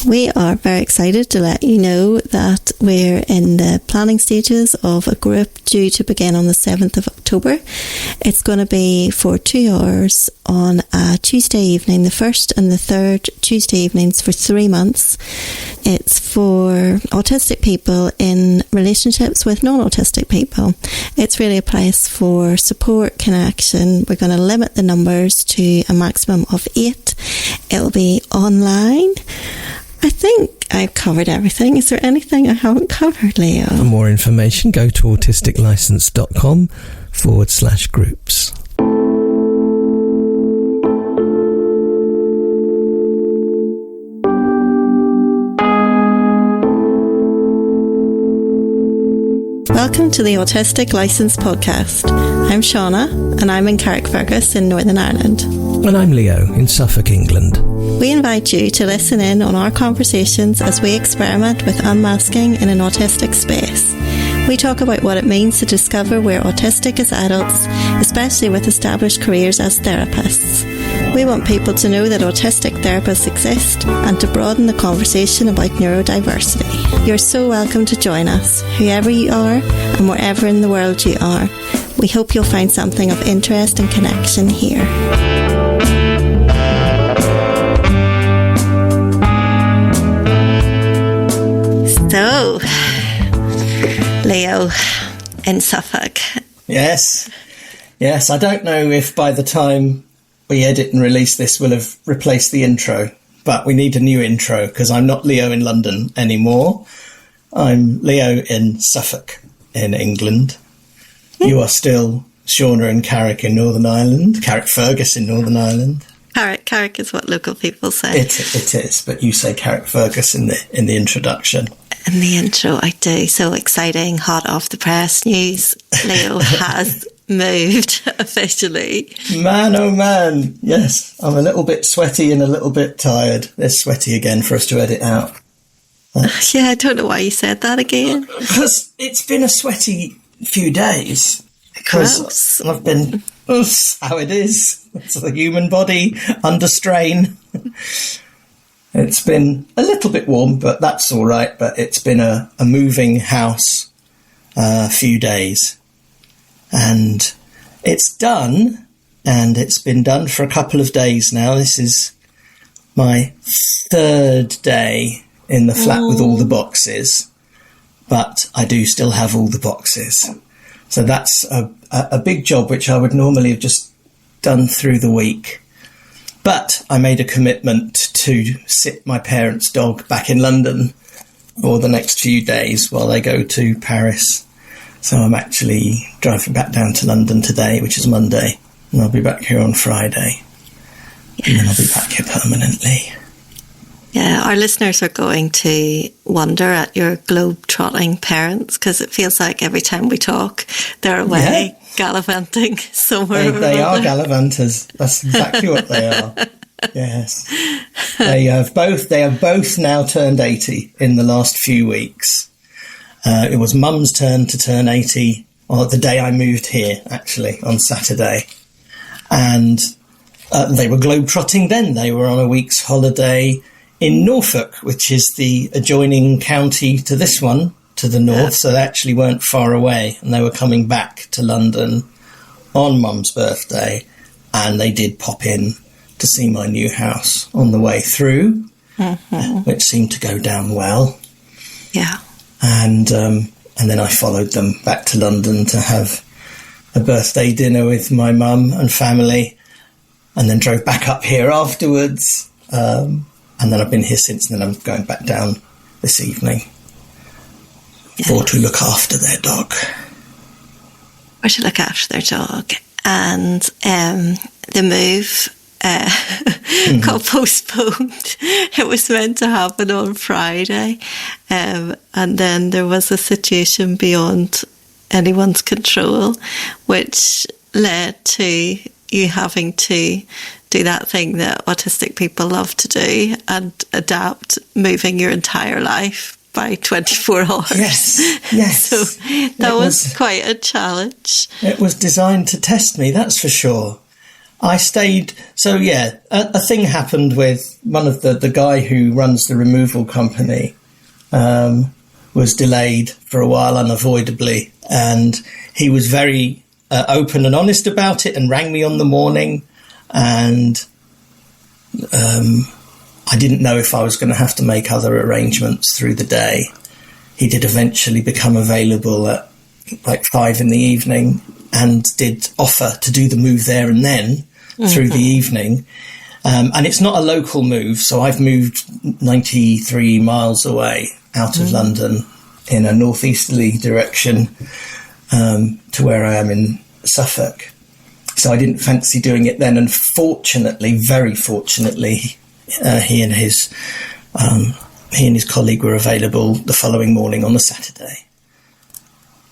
We are very excited to let you know that we're in the planning stages of a group due to begin on the 7th of October. It's going to be for 2 hours on a Tuesday evening, the first and the third Tuesday evenings for 3 months. It's for autistic people in relationships with non-autistic people. It's really a place for support, connection. We're going to limit the numbers to a maximum of 8. It'll be online. I think I've covered everything. Is there anything I haven't covered, Leo? For more information, go to autisticlicense.com/groups. Welcome to the Autistic License podcast. I'm Siana and I'm in Carrickfergus in Northern Ireland. And I'm Leo in Suffolk, England. We invite you to listen in on our conversations as we experiment with unmasking in an autistic space. We talk about what it means to discover we're autistic as adults, especially with established careers as therapists. We want people to know that autistic therapists exist and to broaden the conversation about neurodiversity. You're so welcome to join us, whoever you are and wherever in the world you are. We hope you'll find something of interest and connection here. So, Leo in Suffolk. Yes. I don't know if by the time we edit and release this we'll have replaced the intro, but we need a new intro because I'm not Leo in London anymore. I'm Leo in Suffolk in England. You are still Siana in Carrick in Northern Ireland, Carrickfergus in Northern Ireland. Carrick is what local people say. It is, but you say Carrickfergus in the introduction. In the intro, I do. So exciting, hot off the press news. Leo has moved officially. Man, oh man. Yes, I'm a little bit sweaty and a little bit tired. There's sweaty again for us to edit out. Yeah, I don't know why you said that again. Because it's been a sweaty few days. Because I've been... That's how it is. It's the human body under strain. It's been a little bit warm, but that's all right. But it's been a moving house a few days. And it's done, and it's been done for a couple of days now. This is my 3rd day in the flat with all the boxes, but I do still have all the boxes. So that's a big job, which I would normally have just done through the week. But I made a commitment to sit my parents' dog back in London for the next few days while they go to Paris. So I'm actually driving back down to London today, which is Monday, and I'll be back here on Friday. Yes. And then I'll be back here permanently. Yeah, our listeners are going to wonder at your globe-trotting parents because it feels like every time we talk, they're away gallivanting somewhere. They are gallivanters. That's exactly what they are. Yes. They have both now turned 80 in the last few weeks. It was Mum's turn to turn 80 the day I moved here, actually, on Saturday. And they were globe-trotting then. They were on a week's holiday in Norfolk, which is the adjoining county to this one, to the north, so they actually weren't far away, and they were coming back to London on Mum's birthday, and they did pop in to see my new house on the way through, which seemed to go down well. Yeah. And then I followed them back to London to have a birthday dinner with my mum and family, and then drove back up here afterwards. And then I've been here since, and then I'm going back down this evening for to look after their dog. Or to look after their dog. And the move got postponed. It was meant to happen on Friday. And then there was a situation beyond anyone's control, which led to you having to do that thing that autistic people love to do and adapt moving your entire life by 24 hours. Yes. So that was quite a challenge. It was designed to test me, that's for sure. I stayed. So yeah, a thing happened with one of the guy who runs the removal company. Was delayed for a while unavoidably, and he was very open and honest about it and rang me on the morning, and I didn't know if I was going to have to make other arrangements through the day. He did eventually become available at like 5 in the evening and did offer to do the move there and then through the evening. And it's not a local move, so I've moved 93 miles away out of London in a northeasterly direction to where I am in Suffolk. So I didn't fancy doing it then, and fortunately, very fortunately, he and his colleague were available the following morning on the Saturday.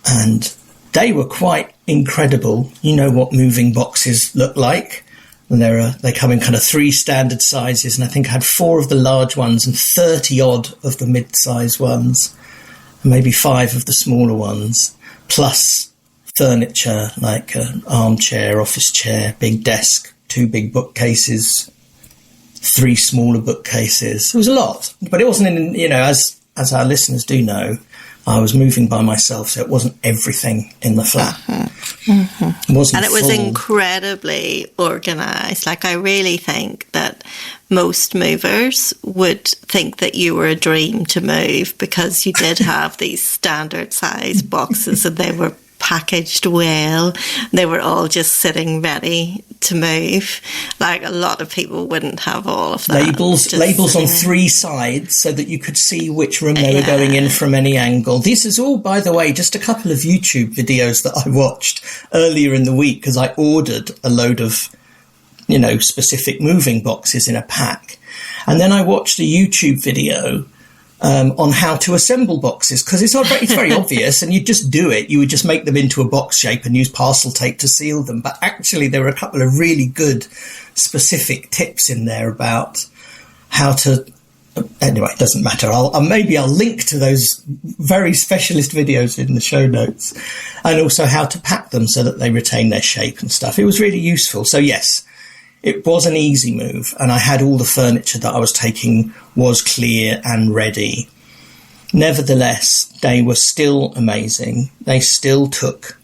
And they were quite incredible. You know what moving boxes look like. And they come in kind of 3 standard sizes, and I think I had 4 of the large ones and 30 odd of the mid-size ones, and maybe 5 of the smaller ones, plus furniture like an armchair, office chair, big desk, 2 big bookcases, 3 smaller bookcases. It was a lot, but it wasn't as our listeners do know, I was moving by myself, so it wasn't everything in the flat. It wasn't, and it was incredibly organised. Like, I really think that most movers would think that you were a dream to move, because you did have these standard size boxes and they were packaged well. They were all just sitting ready to move. Like, a lot of people wouldn't have all of that. Labels on 3 sides so that you could see which room they were going in from any angle. This is all, by the way, just a couple of YouTube videos that I watched earlier in the week, because I ordered a load of, specific moving boxes in a pack. And then I watched a YouTube video on how to assemble boxes, because it's very obvious, and you just do it. You would just make them into a box shape and use parcel tape to seal them. But actually, there were a couple of really good specific tips in there about how to. Anyway, it doesn't matter. Maybe I'll link to those very specialist videos in the show notes, and also how to pack them so that they retain their shape and stuff. It was really useful. So yes, it was an easy move, and I had all the furniture that I was taking was clear and ready. Nevertheless, they were still amazing. They still took,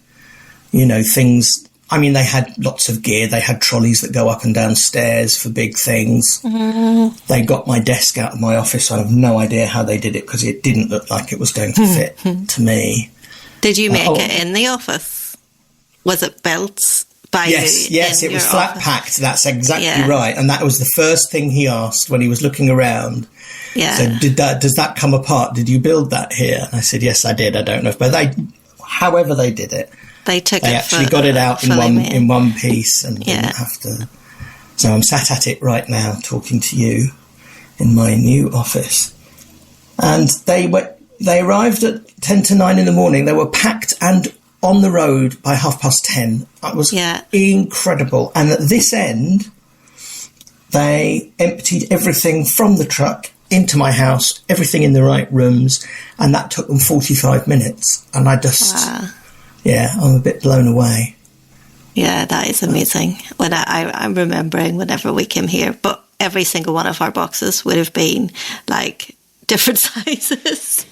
things. I mean, they had lots of gear. They had trolleys that go up and down stairs for big things. They got my desk out of my office. I have no idea how they did it, because it didn't look like it was going to fit to me. Did you make it in the office? Was it built? Yes, it was flat packed. That's exactly right. And that was the first thing he asked when he was looking around. Yeah. So does that come apart? Did you build that here? And I said, yes, I did. I don't know. But however they did it, they actually got it out in one piece and didn't have to. So I'm sat at it right now talking to you in my new office. And they arrived at 10 to 9 in the morning. They were packed and on the road by 10:30. That was incredible. And at this end, they emptied everything from the truck into my house, everything in the right rooms, and that took them 45 minutes. And I just, I'm a bit blown away. Yeah, that is amazing. When I'm remembering whenever we came here, but every single one of our boxes would have been like different sizes.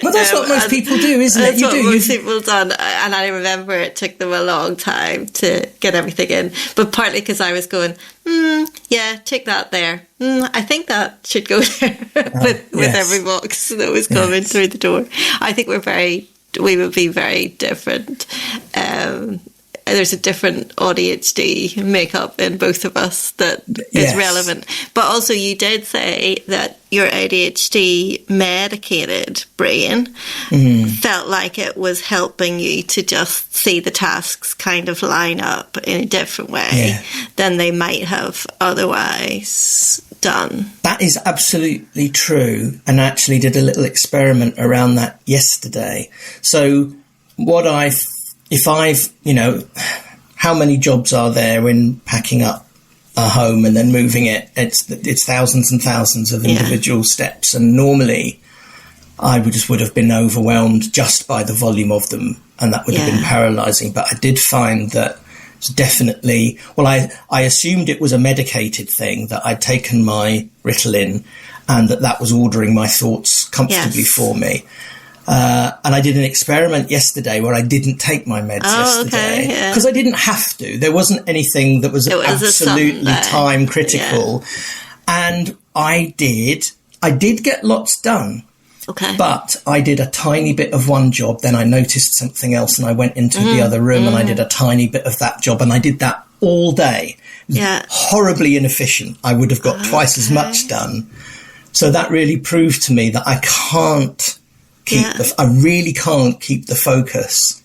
Well, that's what most people do, isn't it? That's what most people done. And I remember it took them a long time to get everything in. But partly because I was going, take that there. I think that should go there with every box that was coming through the door. I think we would be very different. There's a different AuDHD makeup in both of us that is relevant. But also, you did say that your ADHD medicated brain felt like it was helping you to just see the tasks kind of line up in a different way than they might have otherwise done. That is absolutely true. And I actually did a little experiment around that yesterday. So how many jobs are there in packing up a home and then moving it? It's thousands and thousands of individual steps. And normally I would have been overwhelmed just by the volume of them, and that would have been paralysing. But I did find that It's definitely, well, I assumed it was a medicated thing, that I'd taken my Ritalin and that was ordering my thoughts comfortably for me. And I did an experiment yesterday where I didn't take my meds yesterday because I didn't have to. There wasn't anything that was absolutely time critical. And I did get lots done. Okay. But I did a tiny bit of one job, then I noticed something else and I went into the other room and I did a tiny bit of that job, and I did that all day. Yeah. Horribly inefficient. I would have got twice as much done. So that really proved to me that I can't keep I really can't keep the focus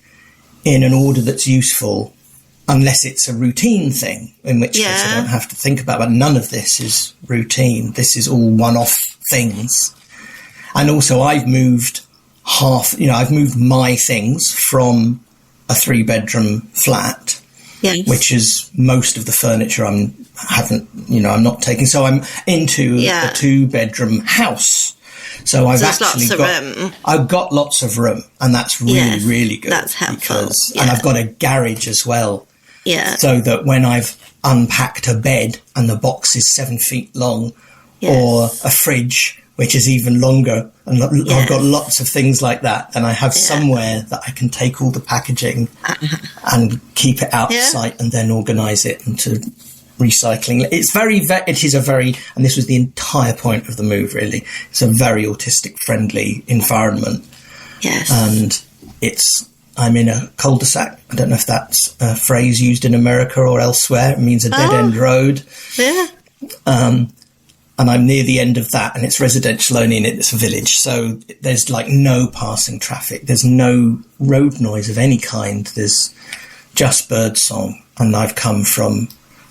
in an order that's useful unless it's a routine thing, in which case I don't have to think about it. But none of this is routine. This is all one-off things. And also I've moved I've moved my things from a 3-bedroom flat, which is most of the furniture I'm not taking. So I'm into a 2-bedroom house. So I've got lots of room, and that's really, really good. That's helpful. And I've got a garage as well. Yeah. So that when I've unpacked a bed and the box is 7 feet long, or a fridge, which is even longer, and I've got lots of things like that, and I have somewhere that I can take all the packaging and keep it out of sight and then organise it into recycling. It is a very, and this was the entire point of the move really, it's a very autistic friendly environment. Yes. And I'm in a cul-de-sac. I don't know if that's a phrase used in America or elsewhere. It means a dead-end road. Yeah. And I'm near the end of that, and it's residential only, and it's a village. So there's like no passing traffic. There's no road noise of any kind. There's just birdsong. And I've come from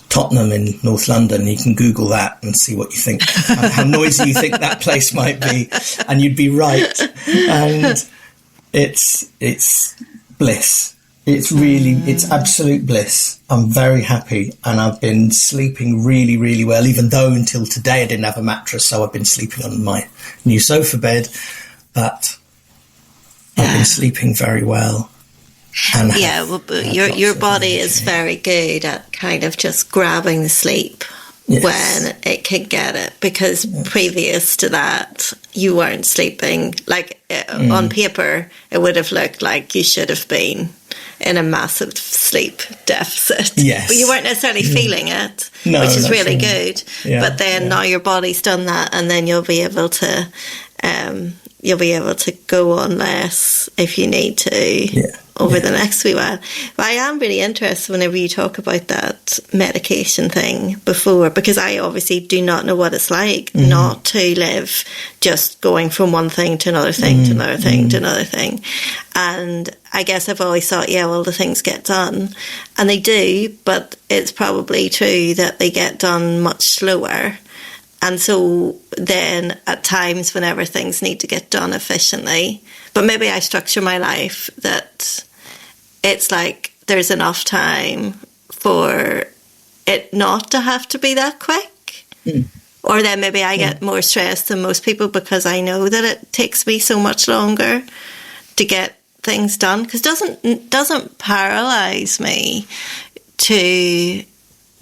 Tottenham in North London. You can Google that and see what you think, how noisy you think that place might be. And you'd be right. And it's bliss. It's absolute bliss. I'm very happy, and I've been sleeping really, really well, even though until today I didn't have a mattress, so I've been sleeping on my new sofa bed, but I've been sleeping very well. And your body is very good at kind of just grabbing the sleep when it can get it, because previous to that you weren't sleeping. Like on paper it would have looked like you should have been in a massive sleep deficit, but you weren't necessarily feeling it, which is really good. But then now your body's done that, and then you'll be able to go on less if you need to over the next wee while. But I am really interested whenever you talk about that medication thing before, because I obviously do not know what it's like not to live just going from one thing to another thing to another thing to another thing. And I guess I've always thought, the things get done. And they do, but it's probably true that they get done much slower. And so then at times whenever things need to get done efficiently, but maybe I structure my life that it's like there's enough time for it not to have to be that quick. Or then maybe I get more stressed than most people because I know that it takes me so much longer to get things done, because it doesn't paralyze me to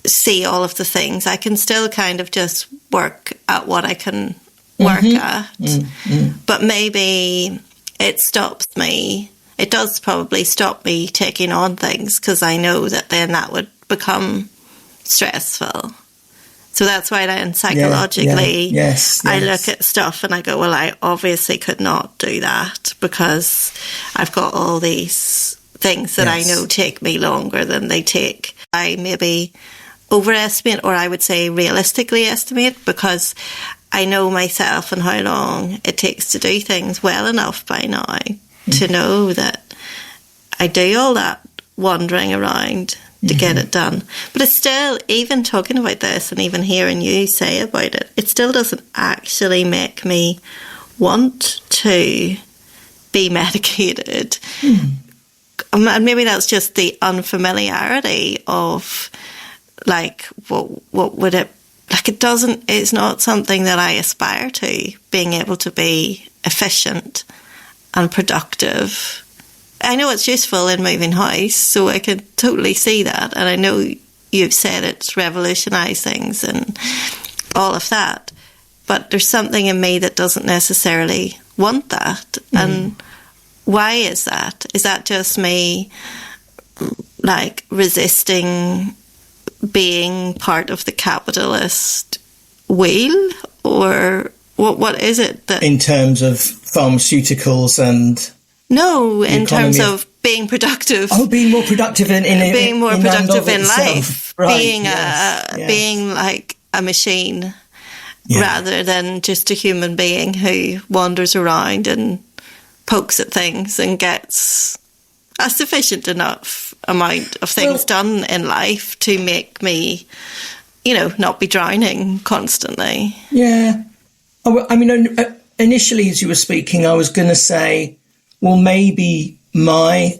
see all of the things. I can still kind of just work at what I can work at. But maybe it stops me. It does probably stop me taking on things, because I know that then that would become stressful. So that's why then psychologically I look at stuff and I go, well, I obviously could not do that because I've got all these things that I know take me longer than they take. I maybe overestimate, or I would say realistically estimate, because I know myself and how long it takes to do things well enough by now to know that I do all that wandering around to get it done. But it's still, even talking about this and even hearing you say about it, it still doesn't actually make me want to be medicated. And maybe that's just the unfamiliarity of, like, what would it, like, it's not something that I aspire to, being able to be efficient and productive I know it's useful in moving house, so I can totally see that. And I know you've said it's revolutionised things and all of that. But there's something in me that doesn't necessarily want that. And why is that? Is that just me, like, resisting being part of the capitalist wheel? Or what is it that... In terms of pharmaceuticals and... No, in terms of being productive. Oh, being more productive in life. Right, being like a machine rather than just a human being who wanders around and pokes at things and gets a sufficient enough amount of things done in life to make me, not be drowning constantly. Yeah. I mean, initially as you were speaking, I was going to say, well, maybe my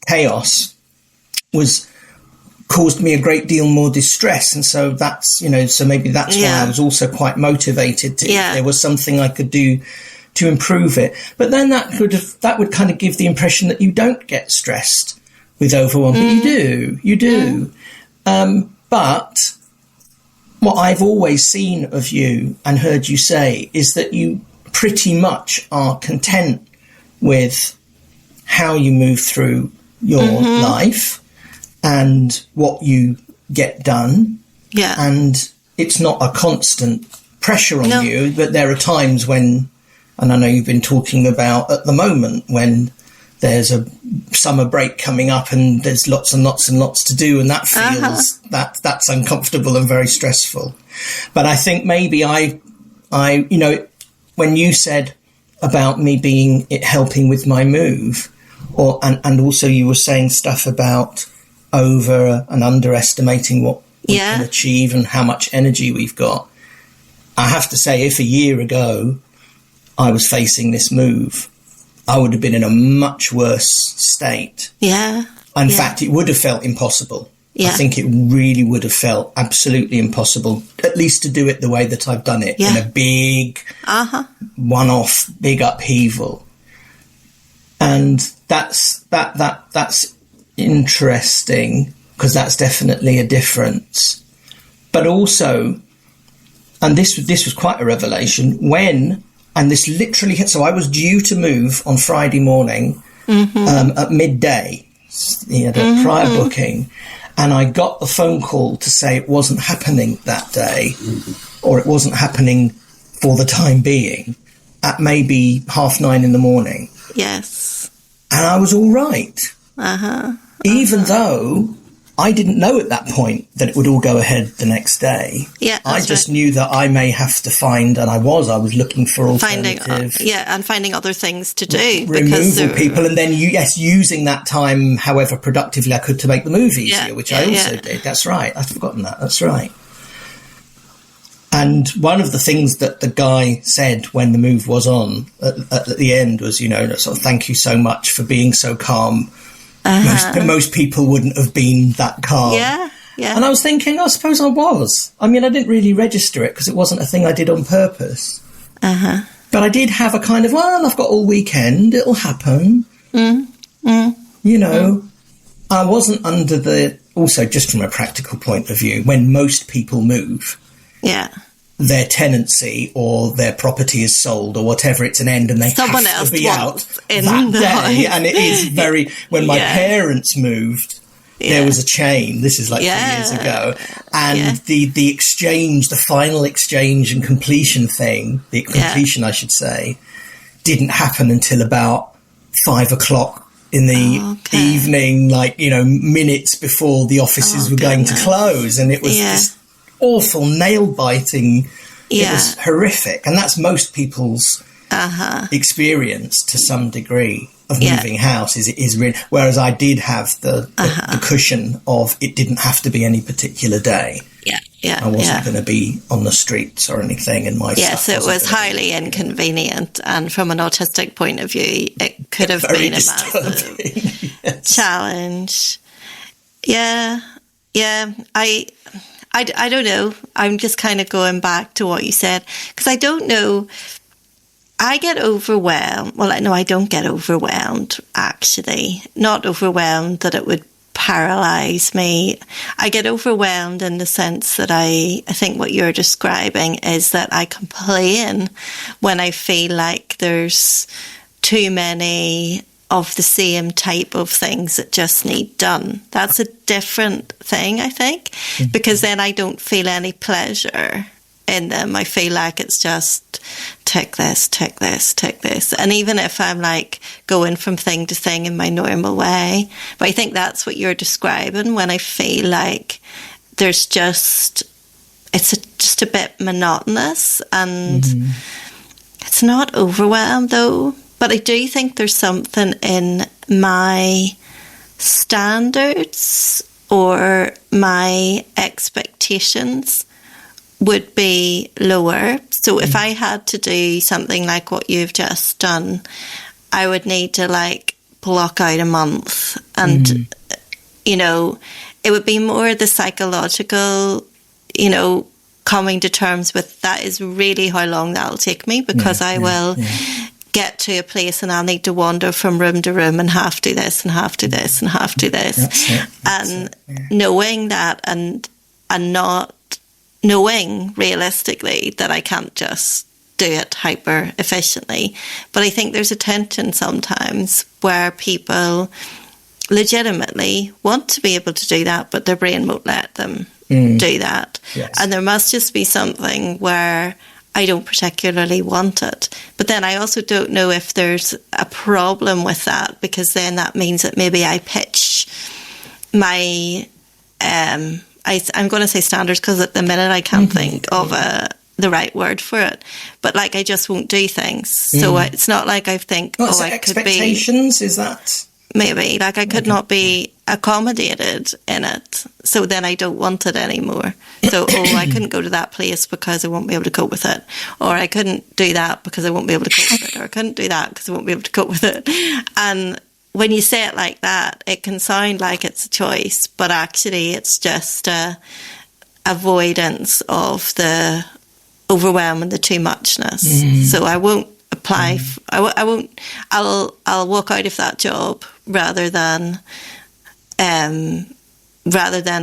chaos caused me a great deal more distress. And so that's, so maybe that's why I was also quite motivated to, if there was something I could do to improve it. But then that would kind of give the impression that you don't get stressed with overwhelm. But you do. But what I've always seen of you and heard you say is that you pretty much are content with how you move through your life and what you get done. Yeah. And it's not a constant pressure on you, but there are times when, and I know you've been talking about at the moment, when there's a summer break coming up and there's lots and lots and lots to do, and that feels that's uncomfortable and very stressful. But I think maybe I when you said about me helping with my move, and also you were saying stuff about over and underestimating what we can achieve and how much energy we've got. I have to say, if a year ago I was facing this move, I would have been in a much worse state. Yeah. In fact, it would have felt impossible. Yeah. I think it really would have felt absolutely impossible, at least to do it the way that I've done it, in a big, one-off, big upheaval. And that's interesting, because that's definitely a difference. But also, and this was quite a revelation, and this literally hit, so I was due to move on Friday morning at midday. He had a prior booking. And I got the phone call to say it wasn't happening that day, or it wasn't happening for the time being, at maybe 9:30 in the morning. Yes. And I was all right. Even though I didn't know at that point that it would all go ahead the next day. Yeah, I just knew that I may have to find, and I was looking for alternatives. And finding other things to do. Removal people, and then using that time however productively I could to make the move easier, which I also did. That's right. I'd forgotten that. That's right. And one of the things that the guy said when the move was on at the end was, sort of, thank you so much for being so calm. Most people wouldn't have been that calm. Yeah. And I was thinking, I suppose I was. I mean, I didn't really register it because it wasn't a thing I did on purpose. But I did have a kind of, I've got all weekend, it'll happen. I wasn't under also just from a practical point of view, when most people move. Yeah. Their tenancy or their property is sold or whatever, it's an end, and someone have to be out in that day. And it is very, when my parents moved, there was a chain. This is like 3 years ago. And the exchange, the final exchange and completion thing, I should say, didn't happen until about 5 o'clock in the evening, minutes before the offices were going to close. And it was this awful, nail-biting. It was horrific, and that's most people's experience to some degree of moving house. Is really, whereas I did have the cushion of it didn't have to be any particular day. I wasn't going to be on the streets or anything, and my stuff it was highly inconvenient, and from an autistic point of view, it could have been a massive challenge. I don't know. I'm just kind of going back to what you said, because I don't know I get overwhelmed. Well, no, I don't get overwhelmed, actually. Not overwhelmed that it would paralyze me. I get overwhelmed in the sense that I think what you're describing is that I complain when I feel like there's too many of the same type of things that just need done. That's a different thing, I think, because then I don't feel any pleasure in them. I feel like it's just tick this, tick this, tick this. And even if I'm like going from thing to thing in my normal way, but I think that's what you're describing, when I feel like there's just, just a bit monotonous, and it's not overwhelmed though. But I do think there's something in my standards or my expectations would be lower. So if I had to do something like what you've just done, I would need to like block out a month, and you know, it would be more the psychological, you know, coming to terms with that is really how long that'll take me, because I will get to a place and I'll need to wander from room to room and half do this and half do this and half do this. That's knowing that, and not knowing realistically that I can't just do it hyper efficiently. But I think there's a tension sometimes where people legitimately want to be able to do that, but their brain won't let them do that. And there must just be something where I don't particularly want it. But then I also don't know if there's a problem with that, because then that means that maybe I pitch my, I'm going to say standards, because at the minute I can't think of the right word for it. But like I just won't do things. So it's not like I think, I could be... Expectations, is that? Maybe, like I could not be accommodated in it, so then I don't want it anymore. So, I couldn't go to that place because I won't be able to cope with it, or I couldn't do that because I won't be able to cope with it, or I couldn't do that because I won't be able to cope with it. And when you say it like that, it can sound like it's a choice, but actually it's just a avoidance of the overwhelm and the too muchness. So I won't apply. I'll walk out of that job rather than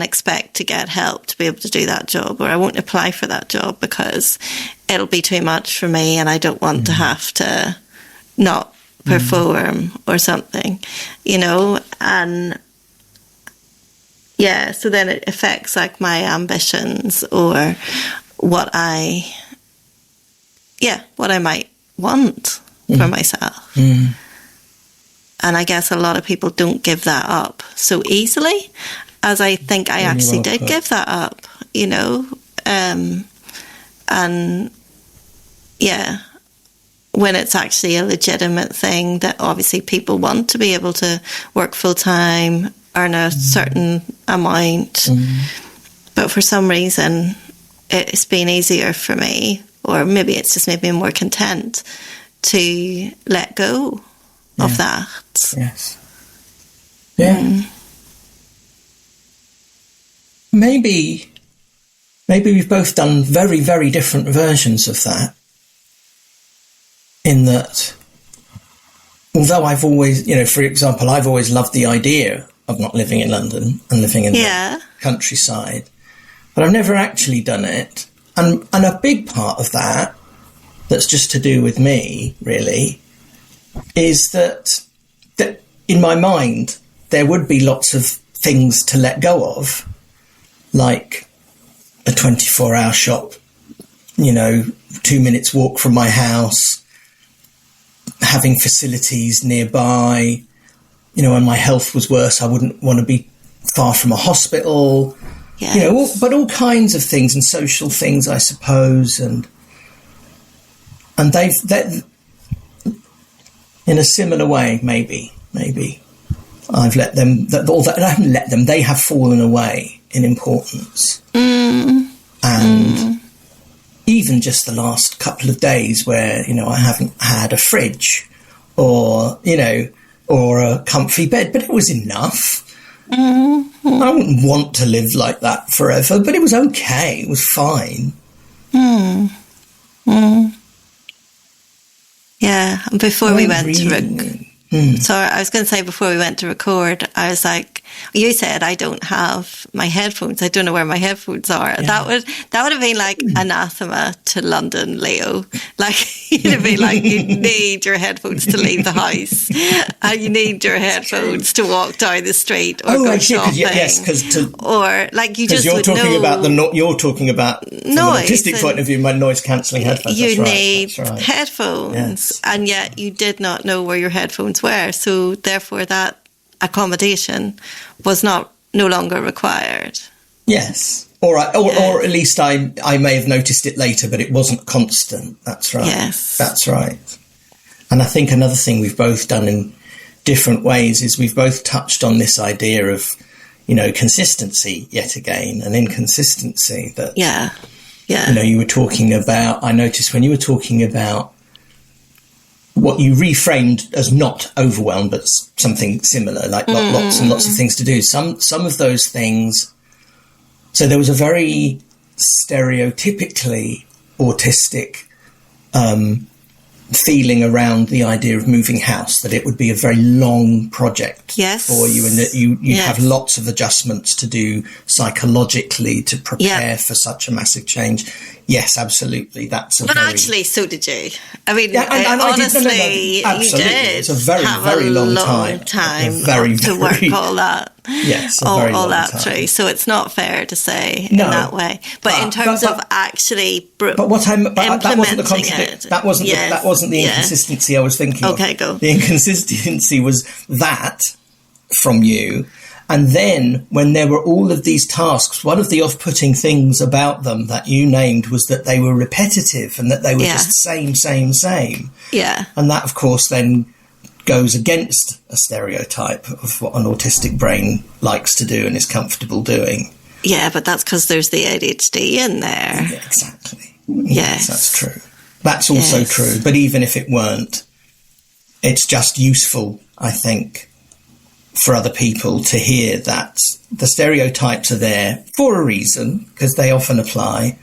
expect to get help to be able to do that job, or I won't apply for that job because it'll be too much for me and I don't want to have to not perform or something, you know. And so then it affects like my ambitions or what I might want for myself. And I guess a lot of people don't give that up so easily, as I think I actually did give that up, you know. And when it's actually a legitimate thing that obviously people want to be able to work full time, earn a certain amount, but for some reason it's been easier for me, or maybe it's just made me more content to let go of that. Maybe we've both done very, very different versions of that, in that although I've always, you know, for example, I've always loved the idea of not living in London and living in the countryside, but I've never actually done it. And a big part of that, that's just to do with me, really, is that in my mind, there would be lots of things to let go of, like a 24-hour shop, you know, 2 minutes walk from my house, having facilities nearby. You know, when my health was worse, I wouldn't want to be far from a hospital. You know, but all kinds of things, and social things, I suppose, and they've in a similar way, maybe I've let them. I haven't let them. They have fallen away in importance, and even just the last couple of days, where you know I haven't had a fridge, or you know, or a comfy bed, but it was enough. I wouldn't want to live like that forever, but it was okay. It was fine. Before we went really? So I was going to say, before we went to record, I was like, you said I don't have my headphones. I don't know where my headphones are. Yeah. That would have been like anathema to London, Leo. Like, you'd have been like, you need your headphones to leave the house, and you need your headphones to walk down the street or go shopping. Or like you just you're talking about you're talking about from an autistic point of view, my noise cancelling headphones. You need headphones, yes. And yet you did not know where your headphones were, so therefore that accommodation was no longer required. Yes. Or at least I may have noticed it later, but it wasn't constant. That's right. Yes. That's right. And I think another thing we've both done in different ways is we've both touched on this idea of, consistency yet again, and inconsistency that, you were talking about. I noticed when you were talking about what you reframed as not overwhelmed, but something similar, like lots and lots of things to do. Some of those things. So there was a very stereotypically autistic feeling around the idea of moving house, that it would be a very long project for you, and that you have lots of adjustments to do psychologically to prepare for such a massive change. Yes, absolutely. Actually, so did you. I mean, honestly, absolutely. You did. It's a very, very long time. To work all that. Yes, all that through. So it's not fair to say in that way. But in terms of actually that wasn't the contradiction. That wasn't the inconsistency I was thinking of. Okay, go. The inconsistency was that from you. And then when there were all of these tasks, one of the off-putting things about them that you named was that they were repetitive and that they were just same. Yeah. And that, of course, then goes against a stereotype of what an autistic brain likes to do and is comfortable doing. Yeah, but that's because there's the ADHD in there. Yeah, exactly. Yes. That's true. That's also true. But even if it weren't, it's just useful, I think, for other people to hear that the stereotypes are there for a reason, because they often apply,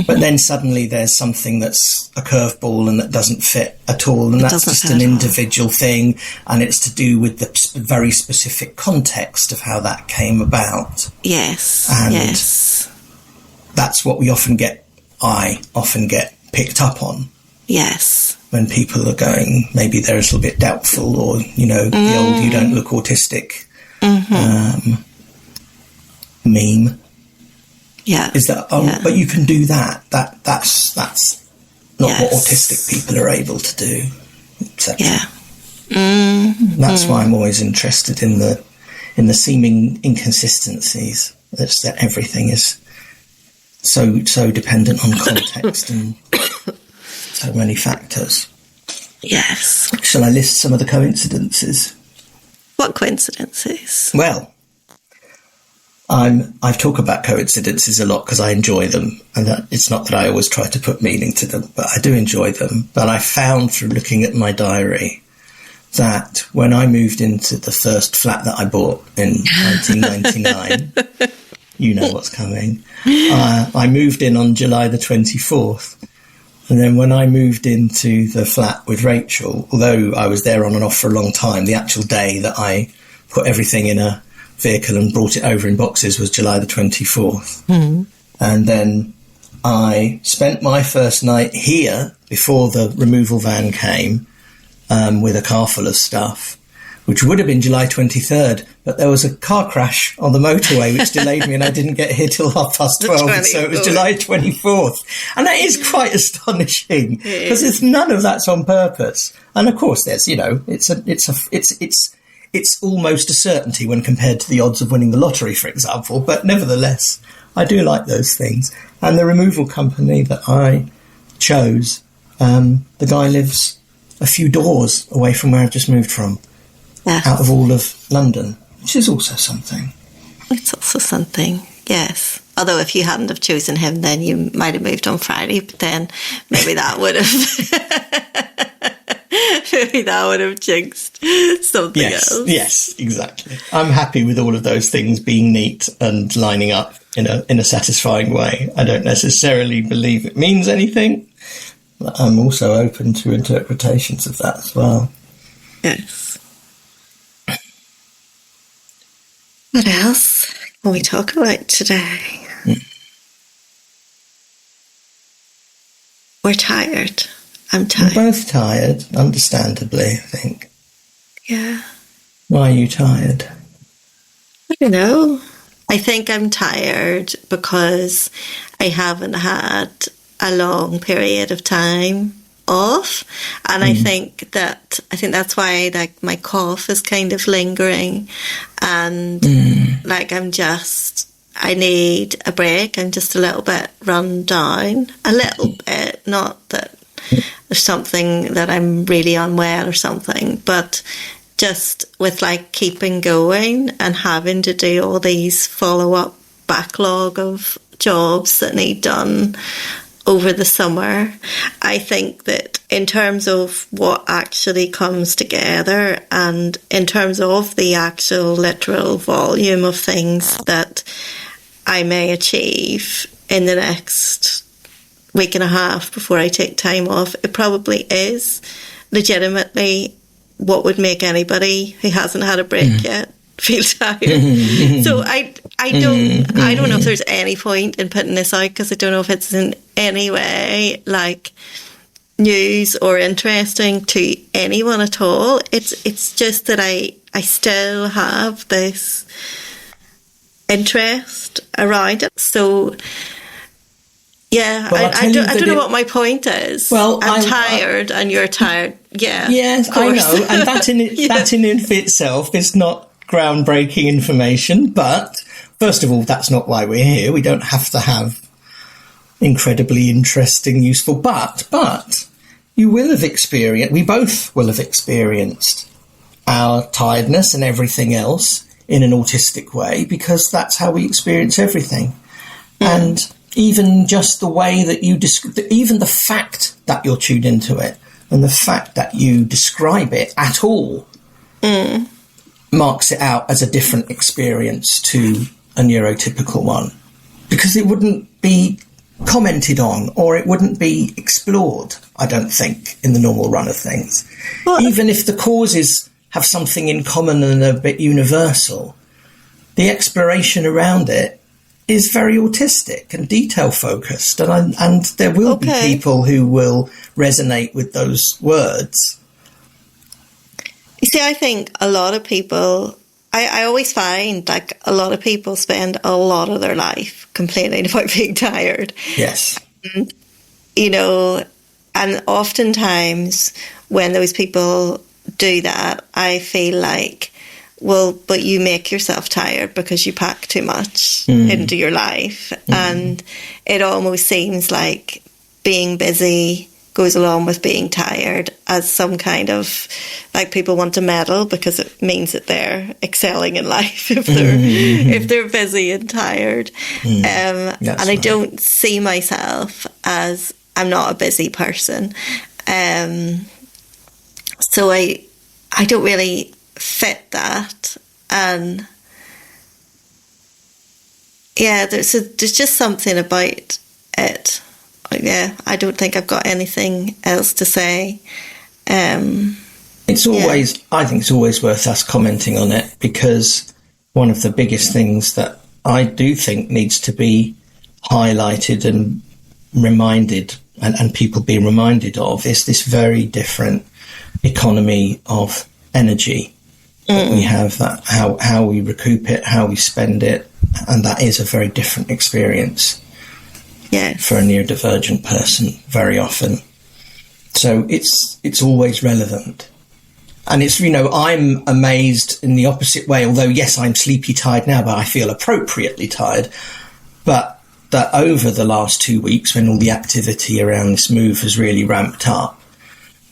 but then suddenly there's something that's a curveball and that doesn't fit at all, and that's just an individual thing, and it's to do with the very specific context of how that came about. Yes, and that's what I often get picked up on. Yes. When people are going, maybe they're a little bit doubtful, or, the old "you don't look autistic" meme. Yeah. Is that, but you can do that. That's not what autistic people are able to do. Yeah. That's why I'm always interested in the seeming inconsistencies. It's that everything is so dependent on context and so many factors. Yes. Shall I list some of the coincidences? What coincidences? Well, I've talked about coincidences a lot because I enjoy them, and it's not that I always try to put meaning to them, but I do enjoy them. But I found through looking at my diary that when I moved into the first flat that I bought in 1999, you know what's coming, I moved in on July the 24th. And then when I moved into the flat with Rachel, although I was there on and off for a long time, the actual day that I put everything in a vehicle and brought it over in boxes was July the 24th. Mm-hmm. And then I spent my first night here before the removal van came with a car full of stuff, which would have been July 23rd, but there was a car crash on the motorway which delayed me, and I didn't get here till 12:30, so it was July 24th. And that is quite astonishing, because none of that's on purpose. And of course there's, it's almost a certainty when compared to the odds of winning the lottery, for example, but nevertheless, I do like those things. And the removal company that I chose, the guy lives a few doors away from where I've just moved from. Out of all of London, which is also something. It's also something, yes. Although if you hadn't have chosen him, then you might have moved on Friday, but then maybe that would have jinxed something else. Yes, exactly. I'm happy with all of those things being neat and lining up in a satisfying way. I don't necessarily believe it means anything, I'm also open to interpretations of that as well. Yes. What else can we talk about today? We're tired. I'm tired. We're both tired, understandably, I think. Yeah. Why are you tired? I don't know. I think I'm tired because I haven't had a long period of time off, and I think that's why, like, my cough is kind of lingering, and like I need a break. I'm just a little bit run down, a little bit, not that there's something that I'm really unwell or something, but just with, like, keeping going and having to do all these follow-up backlog of jobs that need done over the summer. I think that in terms of what actually comes together and in terms of the actual literal volume of things that I may achieve in the next week and a half before I take time off, it probably is legitimately what would make anybody who hasn't had a break yet feel tired. So I don't know if there's any point in putting this out, because I don't know if it's in any way, like, news or interesting to anyone at all. It's just that I still have this interest around it. So yeah, I don't know what my point is. Well, I'm tired and you're tired. Yeah. Yes, I know. And that in itself is not groundbreaking information. But first of all, that's not why we're here. We don't have to have incredibly interesting, useful. But you will have experienced, we both will have experienced our tiredness and everything else in an autistic way, because that's how we experience everything. And even just the way that you even the fact that you're tuned into it and the fact that you describe it at all marks it out as a different experience to a neurotypical one, because it wouldn't be commented on or it wouldn't be explored, I don't think, in the normal run of things. Well, even if the causes have something in common and a bit universal, the exploration around it is very autistic and detail focused, and there will be people who will resonate with those words. You see, I think a lot of people, I always find, like, a lot of people spend a lot of their life complaining about being tired. Yes. You know, and oftentimes when those people do that, I feel like, well, but you make yourself tired because you pack too much into your life. And it almost seems like being busy goes along with being tired as some kind of, like, people want to medal because it means that they're excelling in life if they're busy and tired. And I don't see myself as, I'm not a busy person. So I don't really fit that. And yeah, there's just something about it. Yeah, I don't think I've got anything else to say. It's always, I think it's always worth us commenting on it, because one of the biggest things that I do think needs to be highlighted and reminded, and people being reminded of, is this very different economy of energy that we have, that how we recoup it, how we spend it, and that is a very different experience. Yes. For a neurodivergent person, very often. So it's always relevant. And it's, you know, I'm amazed in the opposite way, although, yes, I'm sleepy tired now, but I feel appropriately tired. But that over the last 2 weeks, when all the activity around this move has really ramped up,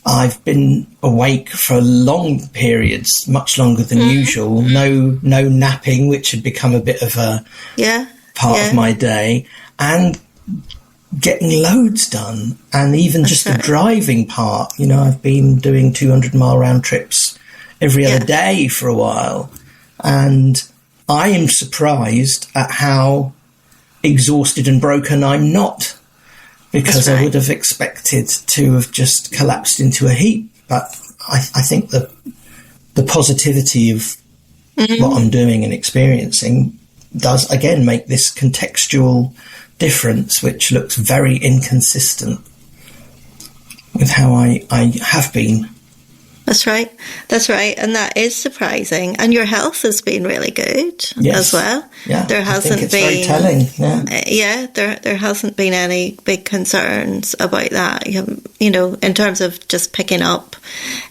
I've been awake for long periods, much longer than usual. No napping, which had become a bit of a part of my day, and getting loads done. And even just the driving part, you know, I've been doing 200-mile round trips every other day for a while. And I am surprised at how exhausted and broken I'm not. because I would have expected to have just collapsed into a heap. But I think the positivity of what I'm doing and experiencing does, again, make this contextual difference, which looks very inconsistent with how I have been. That's right. And that is surprising. And your health has been really good as well. Yeah, there hasn't I think it's very telling. There hasn't been any big concerns about that. You know, in terms of just picking up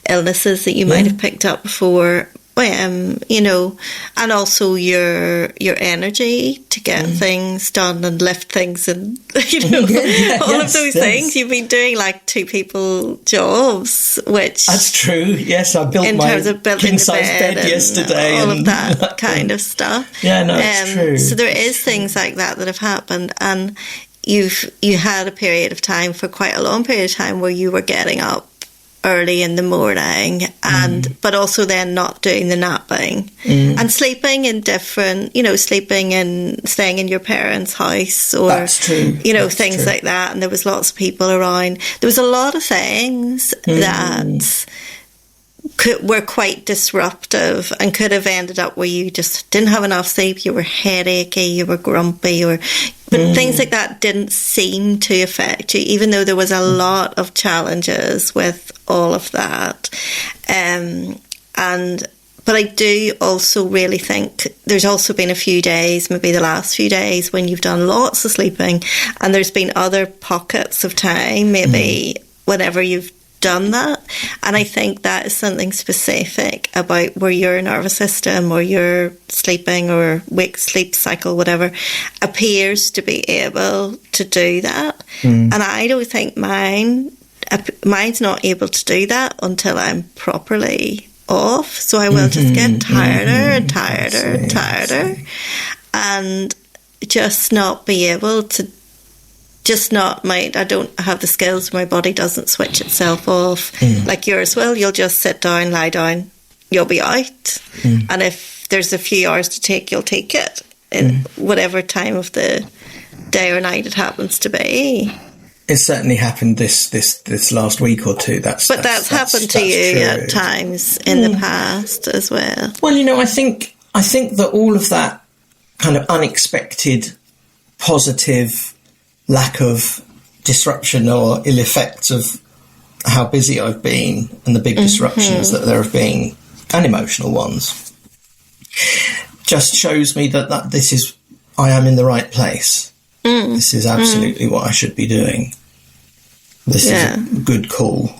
illnesses that you might have picked up before. You know, and also your energy to get things done and lift things and, you know, all of those things. You've been doing like 2 people jobs, which... That's true, yes. I built my king-size bed yesterday. All of that kind of stuff. Yeah, no, it's true. So there is things like that have happened, and you had a period of time, for quite a long period of time, where you were getting up early in the morning, and but also then not doing the napping and sleeping in different, you know, sleeping and staying in your parents' house, or you know, things like that. And there was lots of people around. There was a lot of things that were quite disruptive and could have ended up where you just didn't have enough sleep, you were headachy, you were grumpy, but things like that didn't seem to affect you, even though there was a lot of challenges with all of that. But I do also really think there's also been a few days, maybe the last few days, when you've done lots of sleeping, and there's been other pockets of time, maybe whenever you've done that. And I think that is something specific about where your nervous system or your sleeping or sleep cycle, whatever, appears to be able to do that. And I don't think mine's not able to do that until I'm properly off. So I will just get tireder and tireder and tireder, and just not be able to, I don't have the skills, my body doesn't switch itself off like yours will. You'll just sit down, lie down, you'll be out. And if there's a few hours to take, you'll take it in whatever time of the day or night it happens to be. It's certainly happened this last week or two. That's happened to you at times in the past as well. Well, you know, I think that all of that kind of unexpected, positive lack of disruption or ill effects of how busy I've been, and the big disruptions that there have been, and emotional ones, just shows me that I am in the right place. This is absolutely what I should be doing. This is a good call.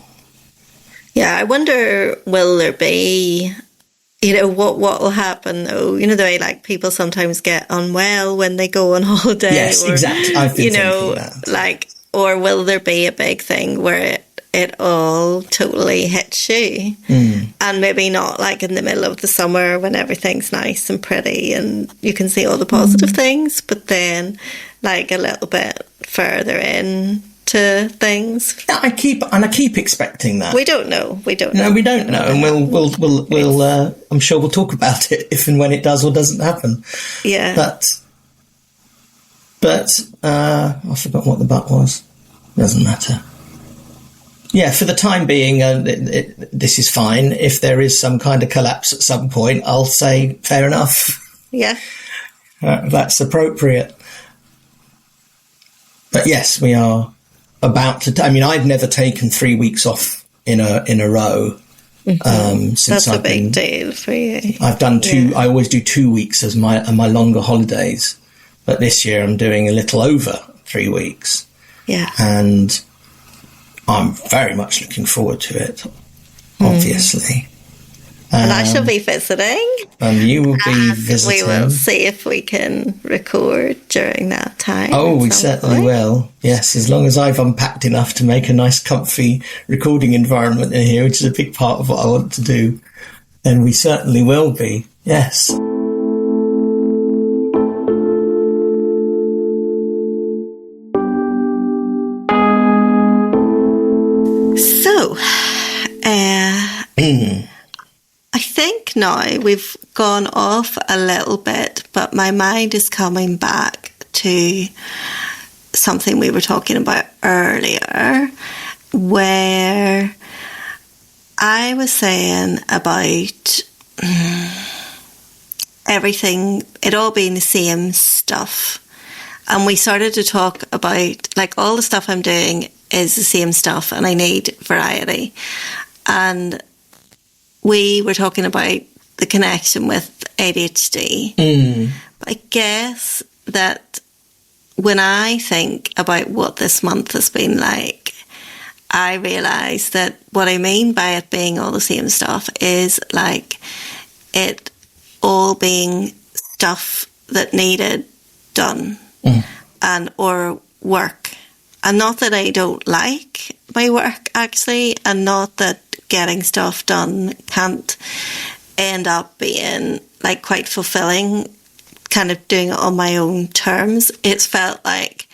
Yeah, I wonder, will there be, you know, what will happen though? You know, the way like people sometimes get unwell when they go on holiday. Yes, exactly. I've been thinking that. Like, or will there be a big thing where it all totally hits you? And maybe not like in the middle of the summer when everything's nice and pretty and you can see all the positive things, but then like a little bit further in to things. I keep expecting that. We don't know. No, we don't know, and we'll I'm sure we'll talk about it if and when it does or doesn't happen. Yeah. But I forgot what the but was. Doesn't matter. Yeah, for the time being, this is fine. If there is some kind of collapse at some point, I'll say fair enough. Yeah. That's appropriate. But yes, we are about to. I mean, I've never taken 3 weeks off in a row. Since that's a big deal for you. I've done 2. Yeah. I always do 2 weeks as my longer holidays, but this year I'm doing a little over 3 weeks. Yeah, and I'm very much looking forward to it. Obviously. And I shall be visiting. And you will be visiting. We will see if we can record during that time. Oh, we certainly will. Yes, as long as I've unpacked enough to make a nice, comfy recording environment in here, which is a big part of what I want to do, then we certainly will be. Yes. So, I think now we've gone off a little bit, but my mind is coming back to something we were talking about earlier, where I was saying about everything, it all being the same stuff. And we started to talk about, like, all the stuff I'm doing is the same stuff and I need variety. And we were talking about the connection with ADHD. But I guess that when I think about what this month has been like, I realise that what I mean by it being all the same stuff is like it all being stuff that needed done and or work. And not that I don't like my work, actually, and not that getting stuff done can't end up being like quite fulfilling, kind of doing it on my own terms. It's felt like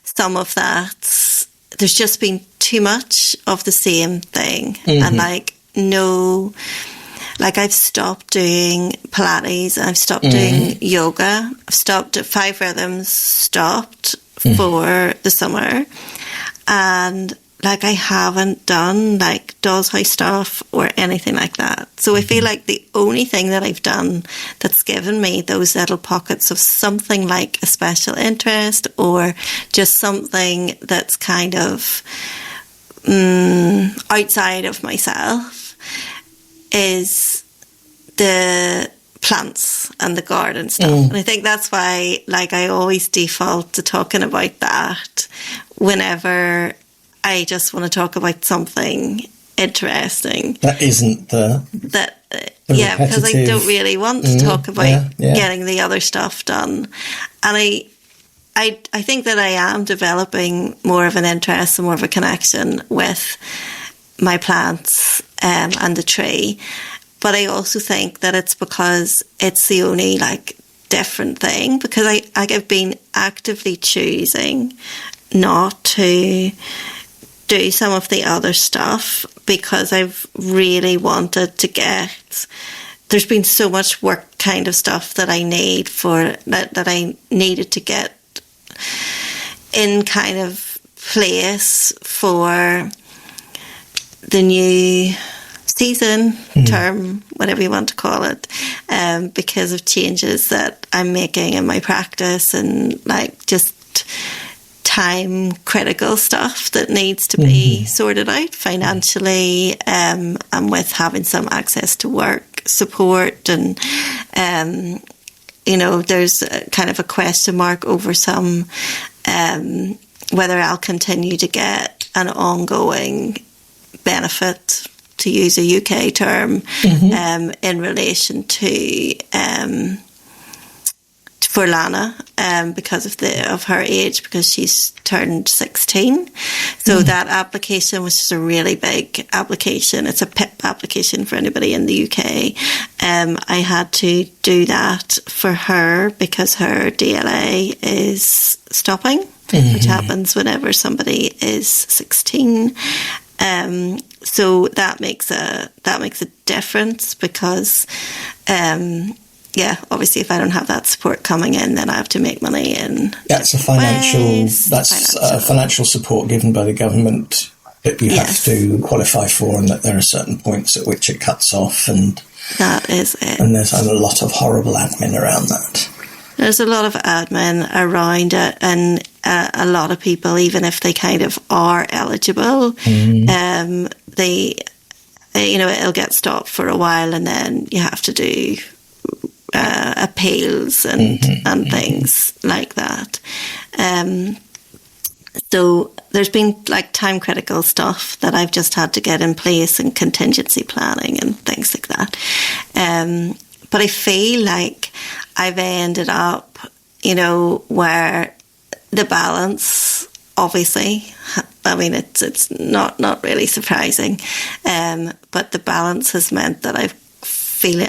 some of that, there's just been too much of the same thing. And like, no, like I've stopped doing Pilates, I've stopped doing yoga, I've stopped at 5 Rhythms, stopped for the summer, and like I haven't done like Doll's House stuff or anything like that. So I feel like the only thing that I've done that's given me those little pockets of something like a special interest or just something that's kind of outside of myself is the plants and the garden stuff. And I think that's why like I always default to talking about that whenever I just want to talk about something interesting. That isn't the because I don't really want to talk about getting the other stuff done. And I think that I am developing more of an interest and more of a connection with my plants and the tree. But I also think that it's because it's the only like different thing, because I've been actively choosing not to do some of the other stuff because I've really wanted to get, there's been so much work kind of stuff that I need for that I needed to get in kind of place for the new season, term, whatever you want to call it, because of changes that I'm making in my practice and like just time critical stuff that needs to be sorted out financially, and with having some access to work support, and you know, there's kind of a question mark over some whether I'll continue to get an ongoing benefit, to use a UK term, in relation to for Lana, because of her age, because she's turned 16. So that application was just a really big application. It's a PIP application for anybody in the UK. I had to do that for her because her DLA is stopping, which happens whenever somebody is 16. So that makes a difference because, obviously, if I don't have that support coming in, then I have to make money in. That's financial support given by the government that you have to qualify for, and that there are certain points at which it cuts off, and that is it. And there's a lot of horrible admin around that. There's a lot of admin around it, and a lot of people, even if they kind of are eligible, they, it'll get stopped for a while, and then you have to do appeals and things like that. So there's been like time critical stuff that I've just had to get in place, and contingency planning and things like that. But I feel like I've ended up, where the balance, obviously, I mean, it's not really surprising, but the balance has meant that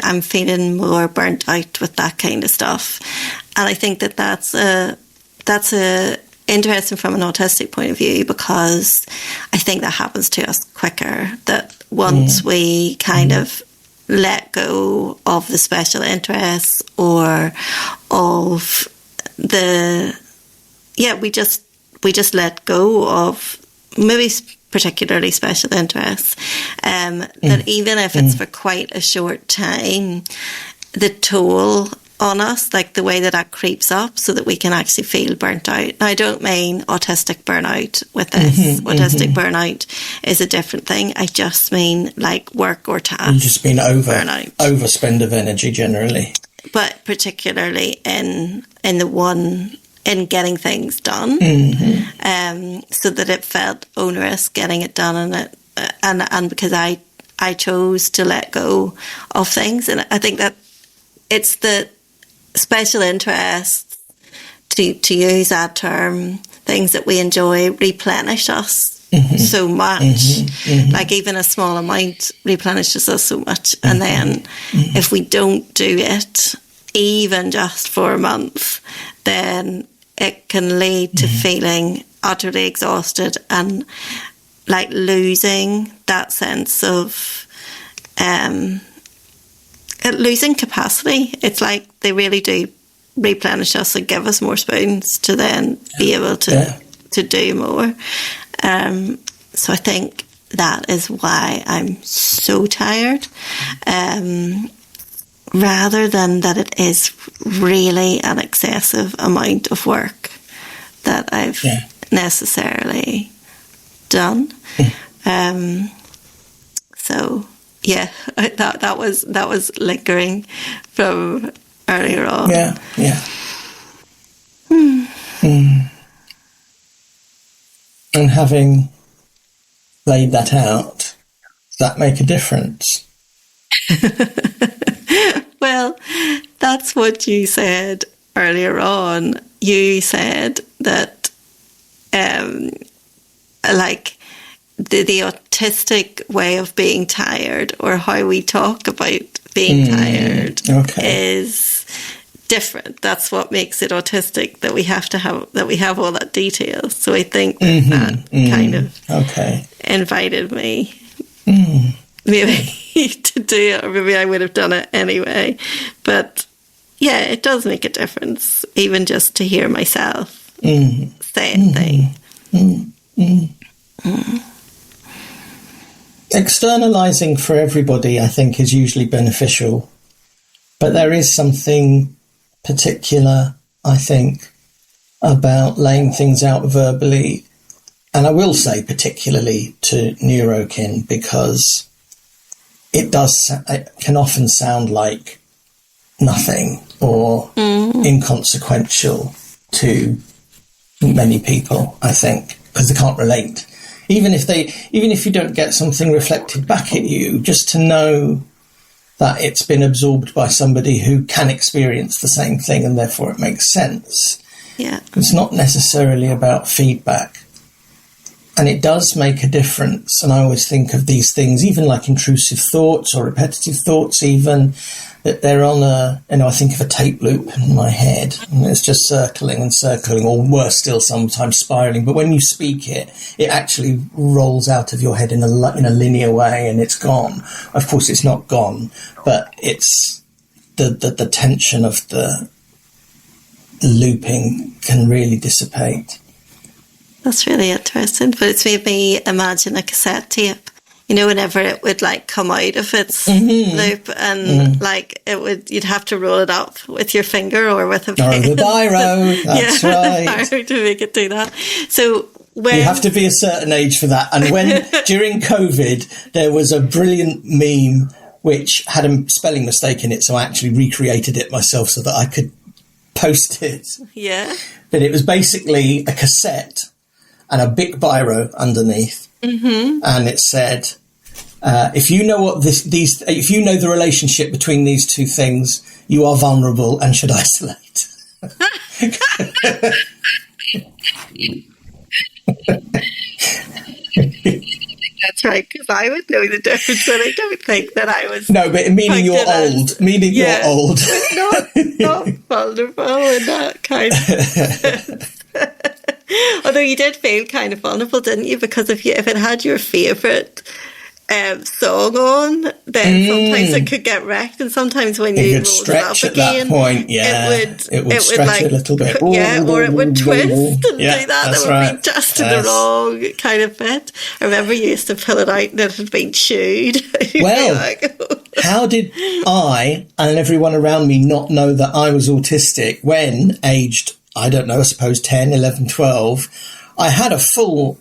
I'm feeling more burnt out with that kind of stuff. And I think that's interesting from an autistic point of view, because I think that happens to us quicker, that once we kind of let go of the special interests or of we just let go of maybe particularly special interests, that even if it's for quite a short time, the toll on us, like the way that creeps up, so that we can actually feel burnt out. Now, I don't mean autistic burnout with this. Autistic burnout is a different thing. I just mean like work or task. You just mean burnout. Overspend of energy generally. But particularly in getting things done, so that it felt onerous getting it done, and because I chose to let go of things, and I think that it's the special interests, to use that term, things that we enjoy replenish us so much. Like even a small amount replenishes us so much, and then if we don't do it, even just for a month, then it can lead to feeling utterly exhausted and like losing that sense of losing capacity. It's like they really do replenish us and give us more spoons to then be able to do more. So I think that is why I'm so tired, rather than that it is really an excessive amount of work that I've necessarily done. So yeah, that was lingering from earlier on. And having laid that out, does that make a difference? Well, that's what you said earlier on. You said that like the autistic way of being tired, or how we talk about being tired, is different. That's what makes it autistic, that we have all that detail. So I think that kind of invited me maybe to do it, or maybe I would have done it anyway. But yeah, it does make a difference, even just to hear myself saying things. Externalising for everybody, I think, is usually beneficial. But there is something particular, I think, about laying things out verbally. And I will say particularly to neurokin, because it can often sound like nothing or inconsequential to many people, I think, because they can't relate. Even if you don't get something reflected back at you, just to know that it's been absorbed by somebody who can experience the same thing, and therefore it makes sense. Yeah. It's not necessarily about feedback. And it does make a difference. And I always think of these things, even like intrusive thoughts or repetitive thoughts, even, that they're on I think of a tape loop in my head, and it's just circling and circling, or worse still, sometimes spiraling. But when you speak it actually rolls out of your head in a linear way, and it's gone. Of course, it's not gone, but it's the tension of the looping can really dissipate. That's really interesting, but it's made me imagine a cassette tape. You know, whenever it would like come out of its loop, and like you'd have to roll it up with your finger or with a pen. Or the biro, that's right. To make it do that. So you have to be a certain age for that. And when during COVID, there was a brilliant meme which had a spelling mistake in it, so I actually recreated it myself so that I could post it. Yeah. But it was basically a cassette and a big biro underneath, and it said, "If you know what if you know the relationship between these two things, you are vulnerable and should isolate." That's right, because I would know the difference, and I don't think that I was. No, but meaning you're old. Meaning you're old. Not vulnerable in that kind of. Although you did feel kind of vulnerable, didn't you? Because if it had your favourite song on, then sometimes it could get wrecked, and sometimes when you roll stretch it up at again, that point, it would stretch like, a little bit, or it would twist and do that. That's It would be just in the wrong kind of fit. I remember you used to pull it out and it had been chewed. Well, like, how did I and everyone around me not know that I was autistic when aged, I don't know, I suppose 10, 11, 12, I had a full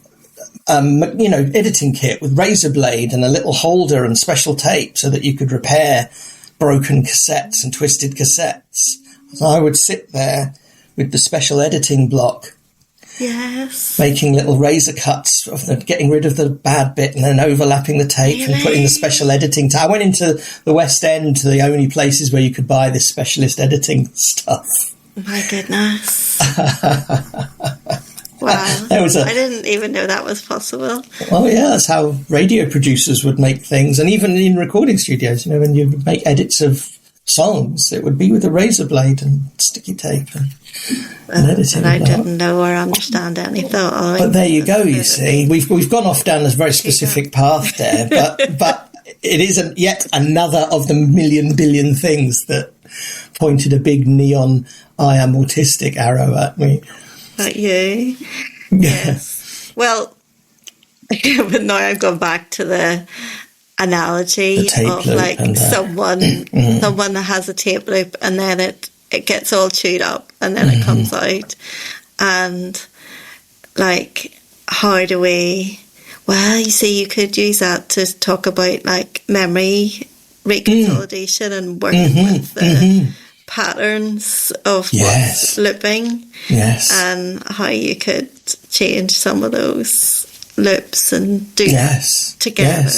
editing kit with razor blade and a little holder and special tape so that you could repair broken cassettes and twisted cassettes. So I would sit there with the special editing block, making little razor cuts, getting rid of the bad bit and then overlapping the tape and putting the special editing. I went into the West End, to the only places where you could buy this specialist editing stuff. My goodness. Wow. I didn't even know that was possible. Well, yeah, that's how radio producers would make things. And even in recording studios, when you make edits of songs, it would be with a razor blade and sticky tape and editing. And I didn't know or understand any thought. But there you go, you see. We've gone off down a very specific path there, but it isn't yet another of the million billion things that pointed a big neon "I am autistic" arrow at me. At you? Yes. Well, but now I've gone back to the analogy of like someone that has a tape loop and then it gets all chewed up and then it comes out, and like, how do we? Well, you see, you could use that to talk about like memory reconsolidation and working with the patterns of what's looping, and how you could change some of those loops and do that together.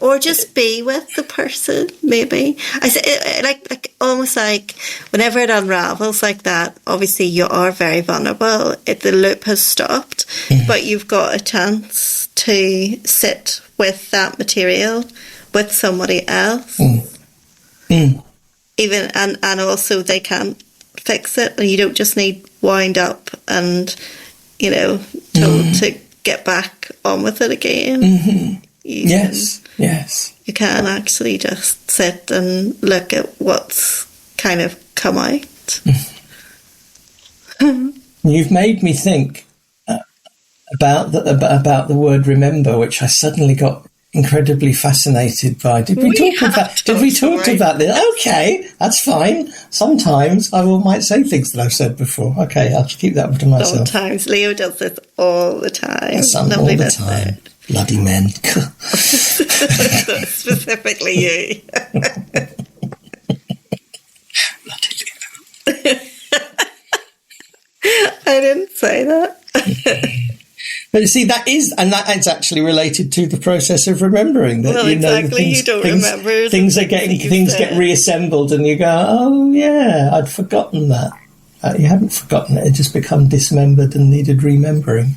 Or just be with the person, maybe. I say, like almost like whenever it unravels like that, obviously you are very vulnerable. The loop has stopped, but you've got a chance to sit with that material with somebody else. Even and also they can't fix it, and you don't just need wound up and told to get back on with it again. You can actually just sit and look at what's kind of come out. You've made me think about the word remember, which I suddenly got incredibly fascinated by. Did we talk about this? Okay, that's fine. Sometimes I might say things that I've said before. Okay, I'll keep that to myself. Sometimes Leo does this all the time. All the time. Bloody men. Specifically you. Bloody Leo. I didn't say that. But you see, that's actually related to the process of remembering. That you don't remember. Things get reassembled, and you go, "Oh yeah, I'd forgotten that." You hadn't forgotten it; it just become dismembered and needed remembering.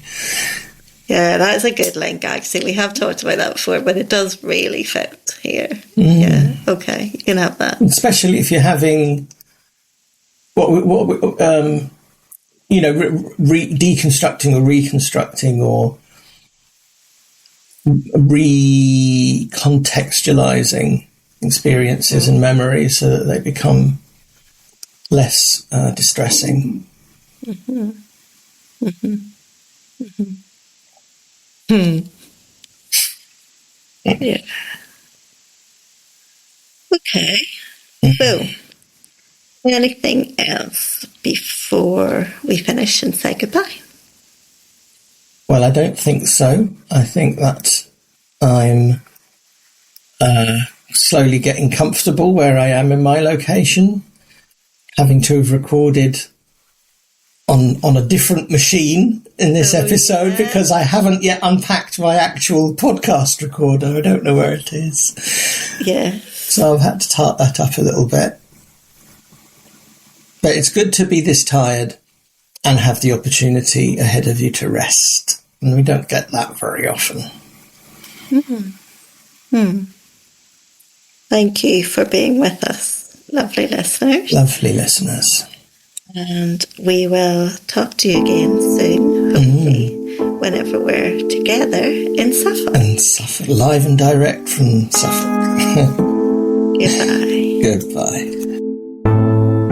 Yeah, that's a good link. Actually, we have talked about that before, but it does really fit here. Yeah, okay, you can have that. Especially if you're having deconstructing or reconstructing or recontextualizing experiences and memories so that they become less distressing. Yeah. Okay. So, anything else before we finish and say goodbye? Well, I don't think so. I think that I'm slowly getting comfortable where I am in my location, having to have recorded on a different machine in this episode because I haven't yet unpacked my actual podcast recorder. I don't know where it is. Yeah. So I've had to tart that up a little bit. But it's good to be this tired and have the opportunity ahead of you to rest. And we don't get that very often. Thank you for being with us, lovely listeners. Lovely listeners. And we will talk to you again soon, hopefully, whenever we're together in Suffolk. And Suffolk, live and direct from Suffolk. Goodbye. Goodbye.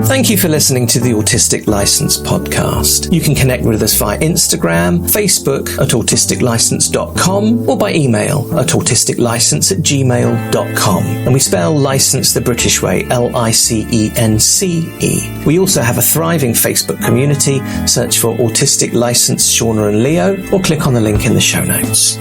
Thank you for listening to the Autistic License podcast. You can connect with us via Instagram, Facebook at autisticlicense.com or by email at autisticlicense@gmail.com. And we spell license the British way, LICENCE. We also have a thriving Facebook community. Search for Autistic License Siana and Leo or click on the link in the show notes.